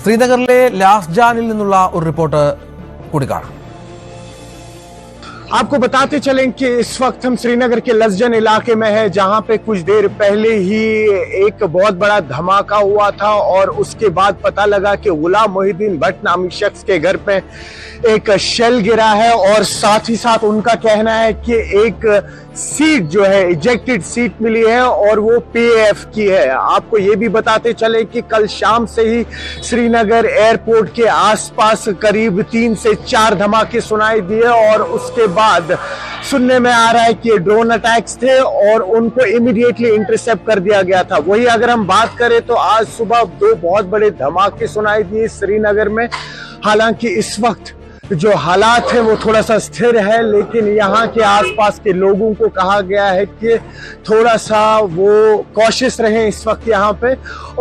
ശ്രീനഗറിലെ ലാസ്ജാനിൽ നിന്നുള്ള ഒരു റിപ്പോർട്ട് കൂടി കാണാം. आपको बताते चलें कि इस वक्त हम श्रीनगर के लसजन इलाके में हैं, जहां पे कुछ देर पहले ही एक बहुत बड़ा धमाका हुआ था और उसके बाद पता लगा कि गुलाम मोहिद्दीन भट्ट नामी शख्स के घर पे एक शेल गिरा है और साथ ही साथ उनका कहना है कि एक सीट जो है इजेक्टेड सीट मिली है और वो पीएएफ की है। आपको ये भी बताते चले कि कल शाम से ही श्रीनगर एयरपोर्ट के आसपास करीब 3 से 4 धमाके सुनाई दिए और उसके बाद सुनने में आ रहा है कि ये ड्रोन अटैक्स थे और उनको इमीडिएटली इंटरसेप्ट कर दिया गया था। वही अगर हम बात करें तो आज सुबह 2 बहुत बड़े धमाके सुनाई दिए श्रीनगर में। हालांकि इस वक्त जो हालात है वो थोड़ा सा स्थिर है, लेकिन यहाँ के आसपास के लोगों को कहा गया है कि थोड़ा सा वो कॉशियस रहें इस वक्त यहाँ पे।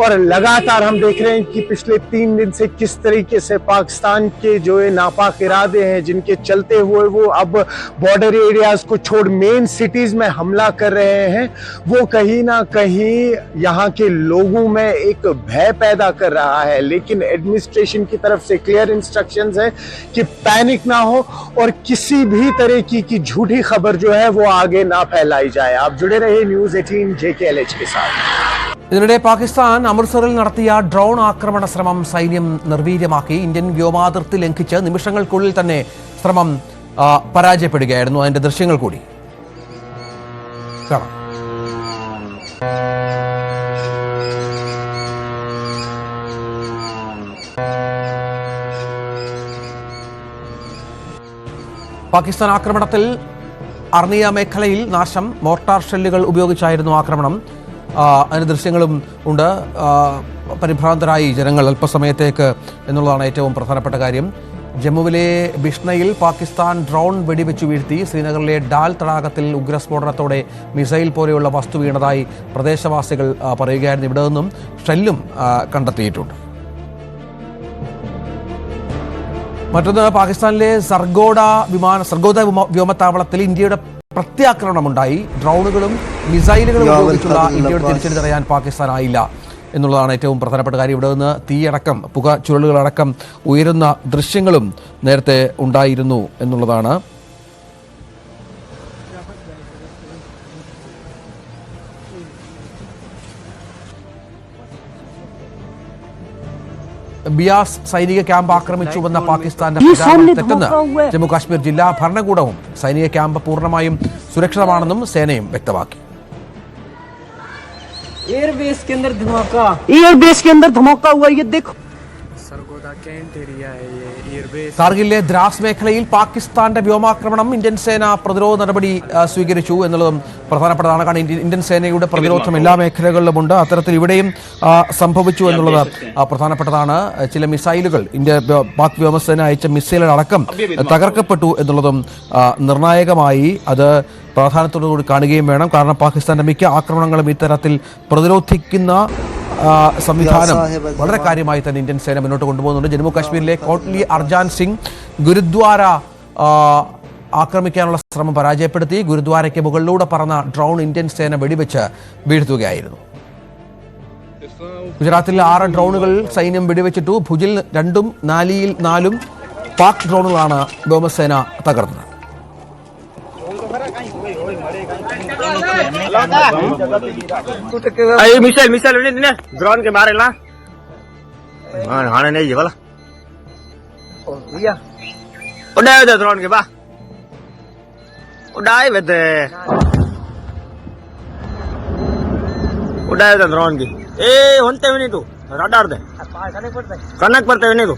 और लगातार हम देख रहे हैं कि पिछले 3 दिन से किस तरीके से पाकिस्तान के जो नापाक इरादे हैं, जिनके चलते हुए वो अब बॉर्डर एरियाज को छोड़ मेन सिटीज में हमला कर रहे हैं, वो कहीं ना कहीं यहाँ के लोगों में एक भय पैदा कर रहा है। लेकिन एडमिनिस्ट्रेशन की तरफ से क्लियर इंस्ट्रक्शंस है कि पैनिक ना हो और किसी भी तरह की झूठी खबर जो है वो आगे ना फैलाई जाए। आप जुड़े रहिए न्यूज़ 18 JKLH के साथ। ഇതിനിടെ പാകിസ്ഥാൻ അമൃത്സറിൽ നടത്തിയ ഡ്രോൺ ആക്രമണ ശ്രമം സൈന്യം നിർവീര്യമാക്കി. ഇന്ത്യൻ വ്യോമാതിർത്തി ലംഘിച്ച് നിമിഷങ്ങൾക്കുള്ളിൽ തന്നെ ശ്രമം പരാജയപ്പെടുകയായിരുന്നു. അതിന്റെ ദൃശ്യങ്ങൾ കൂടി കാണാം. പാകിസ്ഥാൻ ആക്രമണത്തിൽ അർണിയ മേഖലയിൽ നാശം. മോർട്ടാർ ഷെല്ലുകൾ ഉപയോഗിച്ചായിരുന്നു ആക്രമണം. അതിന് ദൃശ്യങ്ങളും ഉണ്ട്. പരിഭ്രാന്തരായി ജനങ്ങൾ അല്പസമയത്തേക്ക് എന്നുള്ളതാണ് ഏറ്റവും പ്രധാനപ്പെട്ട കാര്യം. ജമ്മുവിലെ ബിഷ്ണയിൽ പാകിസ്ഥാൻ ഡ്രോൺ വെടിവെച്ചു വീഴ്ത്തി. ശ്രീനഗറിലെ ഡാൽ തടാകത്തിൽ ഉഗ്രസ്ഫോടനത്തോടെ മിസൈൽ പോലെയുള്ള വസ്തു വീണതായി പ്രദേശവാസികൾ പറയുകയായിരുന്നു. ഇവിടെ നിന്നും ഷെല്ലും കണ്ടെത്തിയിട്ടുണ്ട്. മറ്റൊന്ന്, പാകിസ്ഥാനിലെ സർഗോഡ വ്യോമത്താവളത്തിൽ ഇന്ത്യയുടെ പ്രത്യാക്രമണമുണ്ടായി. ഡ്രോണുകളും മിസൈലുകളും ഉപയോഗിച്ചുള്ള ഇന്ത്യയുടെ തിരിച്ചടി തടയാൻ പാകിസ്ഥാനായില്ല എന്നുള്ളതാണ് ഏറ്റവും പ്രധാനപ്പെട്ട കാര്യം. ഇവിടെ നിന്ന് തീയടക്കം പുക ചുരുളുകളടക്കം ഉയരുന്ന ദൃശ്യങ്ങളും നേരത്തെ ഉണ്ടായിരുന്നു എന്നുള്ളതാണ്. ബിയാസ് സൈനിക ക്യാമ്പ് ആക്രമിച്ചുവെന്ന പാകിസ്ഥാന്റെ പ്രചാരണം തെറ്റെന്ന് ജമ്മു കാശ്മീർ ജില്ലാ ഭരണകൂടവും സൈനിക ക്യാമ്പ് പൂർണ്ണമായും സുരക്ഷിതമാണെന്നും സേനയും വ്യക്തമാക്കി. एयरबेस के अंदर धमाका हुआ, ये देखो। കാർഗിലിലെ ദ്രാസ് മേഖലയിൽ പാകിസ്ഥാന്റെ വ്യോമാക്രമണം ഇന്ത്യൻ സേന പ്രതിരോധ നടപടി സ്വീകരിച്ചു എന്നുള്ളതും പ്രധാനപ്പെട്ടതാണ്. കാരണം ഇന്ത്യൻ സേനയുടെ പ്രതിരോധം എല്ലാ മേഖലകളിലുമുണ്ട്. അത്തരത്തിൽ ഇവിടെയും സംഭവിച്ചു എന്നുള്ളത് പ്രധാനപ്പെട്ടതാണ്. ചില മിസൈലുകൾ പാക് വ്യോമസേന അയച്ച മിസൈലുകൾ അടക്കം തകർക്കപ്പെട്ടു എന്നുള്ളതും നിർണായകമായി അത് പ്രാധാന്യത്തോടുകൂടി കാണുകയും വേണം. കാരണം പാകിസ്ഥാന്റെ മിക്ക ആക്രമണങ്ങളും ഇത്തരത്തിൽ പ്രതിരോധിക്കുന്ന സംവിധാനം വളരെ കാര്യമായി തന്നെ ഇന്ത്യൻ സേന മുന്നോട്ട് കൊണ്ടുപോകുന്നുണ്ട്. ജമ്മു കാശ്മീരിലെ കോട്ട്ലി അർജാൻ സിംഗ് ഗുരുദ്വാര ആക്രമിക്കാനുള്ള ശ്രമം പരാജയപ്പെടുത്തി. ഗുരുദ്വാരയ്ക്ക് മുകളിലൂടെ പറന്ന ഡ്രോൺ ഇന്ത്യൻ സേന വെടിവെച്ച് വീഴ്ത്തുകയായിരുന്നു. ഗുജറാത്തിൽ 6 ഡ്രോണുകൾ സൈന്യം വെടിവെച്ചിട്ടു. ഭുജിൽ 2ഉം നാലിയിൽ 4ഉം പാക് ഡ്രോണുകളാണ് വ്യോമസേന തകർത്തത്. मिसाइल ड्रोन के मारे ला हाने नहीं ये वाला उड़ाए दे ड्रोन के बा उड़ाए दे ड्रोन की ए होते भी नहीं तू रडार दे कनक पड़ते भी नहीं तू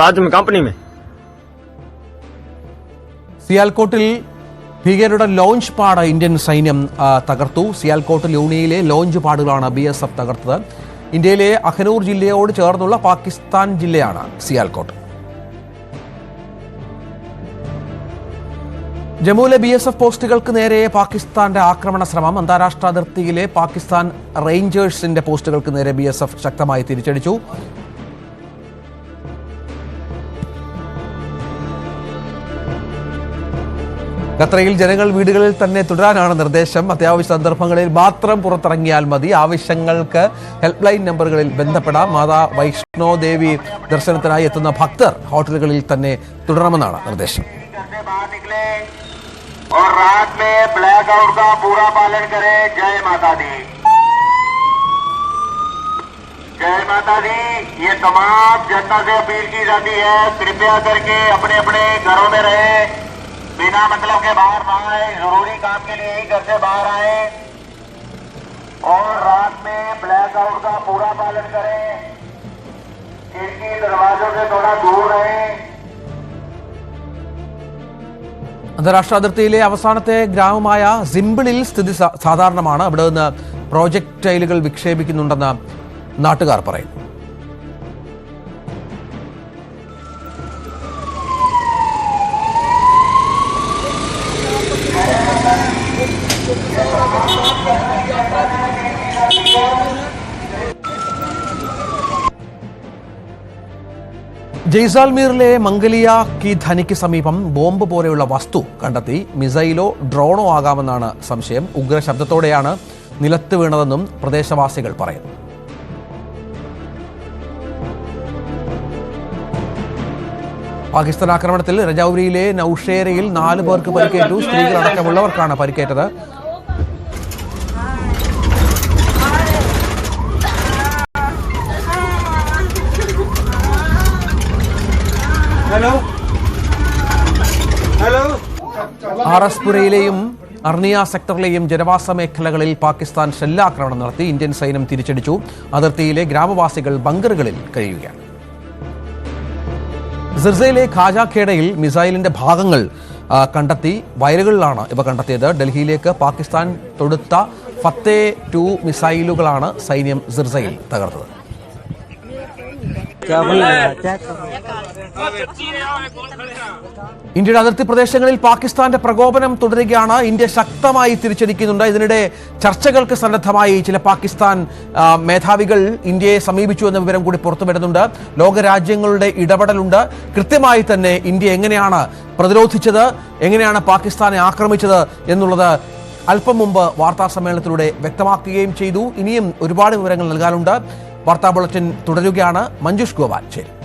बाजू में कंपनी में സിയാൽകോട്ടിൽ ഭീകരരുടെ ലോഞ്ച് പാഡ് ഇന്ത്യൻ സൈന്യം തകർത്തു. സിയാൽകോട്ട് ലൂണിയിലെ ലോഞ്ച് പാഡുകളാണ് BSF തകർത്തത്. ഇന്ത്യയിലെ അഖനൂർ ജില്ലയോട് ചേർന്നുള്ള പാകിസ്ഥാൻ ജില്ലയാണ് സിയാൽകോട്ട്. ജമ്മുവിലെ BSF പോസ്റ്റുകൾക്ക് നേരെ പാകിസ്ഥാന്റെ ആക്രമണ ശ്രമം. അന്താരാഷ്ട്ര അതിർത്തിയിലെ പാകിസ്ഥാൻ റേഞ്ചേഴ്സിന്റെ പോസ്റ്റുകൾക്ക് നേരെ BSF ശക്തമായി തിരിച്ചടിച്ചു. ഖത്തറിൽ ജനങ്ങൾ വീടുകളിൽ തന്നെ തുടരാനാണ് നിർദ്ദേശം. അത്യാവശ്യ സന്ദർഭങ്ങളിൽ മാത്രം പുറത്തിറങ്ങിയാൽ മതി. ആവശ്യങ്ങൾക്ക് ഹെൽപ്പ് ലൈൻ നമ്പറുകളിൽ ബന്ധപ്പെടാം. മാതാ വൈഷ്ണോ ദേവി ദർശനത്തിനായി എത്തുന്ന ഭക്തർ ഹോട്ടലുകളിൽ തന്നെ തുടരണമെന്നാണ് നിർദ്ദേശം. और रात में ब्लैक आउट का पूरा पालन करें। जय माता दी, जय माता दी। ये तमाम जनता से अपील की जाती है, कृपया करके अपने अपने घरों में रहे, बिना मतलब के बाहर ना आए, जरूरी काम के लिए ही घर से बाहर आए और रात में ब्लैक आउट का पूरा पालन करें। खिड़की दरवाजों से थोड़ा दूर रहें। അന്താരാഷ്ട്ര അതിർത്തിയിലെ അവസാനത്തെ ഗ്രാമമായ സിംബിളിൽ സ്ഥിതി സാധാരണമാണ്. അവിടെ നിന്ന് പ്രോജക്ടൈലുകൾ വിക്ഷേപിക്കുന്നുണ്ടെന്ന് നാട്ടുകാർ പറയുന്നു. ജയ്സാൽമീറിലെ മംഗലിയ കി ധനിക്ക് സമീപം ബോംബ് പോലെയുള്ള വസ്തു കണ്ടെത്തി. മിസൈലോ ഡ്രോണോ ആകാമെന്നാണ് സംശയം. ഉഗ്ര ശബ്ദത്തോടെയാണ് നിലത്ത് വീണതെന്നും പ്രദേശവാസികൾ പറയുന്നു. പാകിസ്ഥാൻ ആക്രമണത്തിൽ രജൌരിയിലെ നൌഷേരയിൽ 4 പേർക്ക് പരിക്കേറ്റു. സ്ത്രീകളടക്കമുള്ളവർക്കാണ് പരിക്കേറ്റത്. ആർഎസ്പുരയിലെയും അർണിയ സെക്ടറിലെയും ജനവാസ മേഖലകളിൽ പാകിസ്ഥാൻ ഷെല്ലാക്രമണം നടത്തി. ഇന്ത്യൻ സൈന്യം തിരിച്ചടിച്ചു. അതിർത്തിയിലെ ഗ്രാമവാസികൾ ബങ്കറുകളിൽ കഴിയുകയാണ്. സിർസയിലെ ഖാജാഖേഡയിൽ മിസൈലിന്റെ ഭാഗങ്ങൾ കണ്ടെത്തി. വയലുകളിലാണ് ഇവ കണ്ടെത്തിയത്. ഡൽഹിയിലേക്ക് പാകിസ്ഥാൻ തൊടുത്ത ഫത്തേ 2 മിസൈലുകളാണ് സൈന്യം സിർസയിൽ തകർത്തത്. ഇന്ത്യയുടെ അതിർത്തി പ്രദേശങ്ങളിൽ പാകിസ്ഥാന്റെ പ്രകോപനം തുടരുകയാണ്. ഇന്ത്യ ശക്തമായി തിരിച്ചടിക്കുന്നുണ്ട്. ഇതിനിടെ ചർച്ചകൾക്ക് സന്നദ്ധമായി ചില പാകിസ്ഥാൻ മേധാവികൾ ഇന്ത്യയെ സമീപിച്ചു എന്ന വിവരം കൂടി പുറത്തുവരുന്നുണ്ട്. ലോകരാജ്യങ്ങളുടെ ഇടപെടലുണ്ട്. കൃത്യമായി തന്നെ ഇന്ത്യ എങ്ങനെയാണ് പ്രതിരോധിച്ചത്, എങ്ങനെയാണ് പാകിസ്ഥാനെ ആക്രമിച്ചത് എന്നുള്ളത് അല്പം മുമ്പ് വാർത്താ സമ്മേളനത്തിലൂടെ വ്യക്തമാക്കുകയും ചെയ്തു. ഇനിയും ഒരുപാട് വിവരങ്ങൾ നൽകാനുണ്ട്. വാർത്താ ബുള്ളറ്റിൻ തുടരുകയാണ്. മഞ്ജുഷ് ഗോപാൽ ചേരും.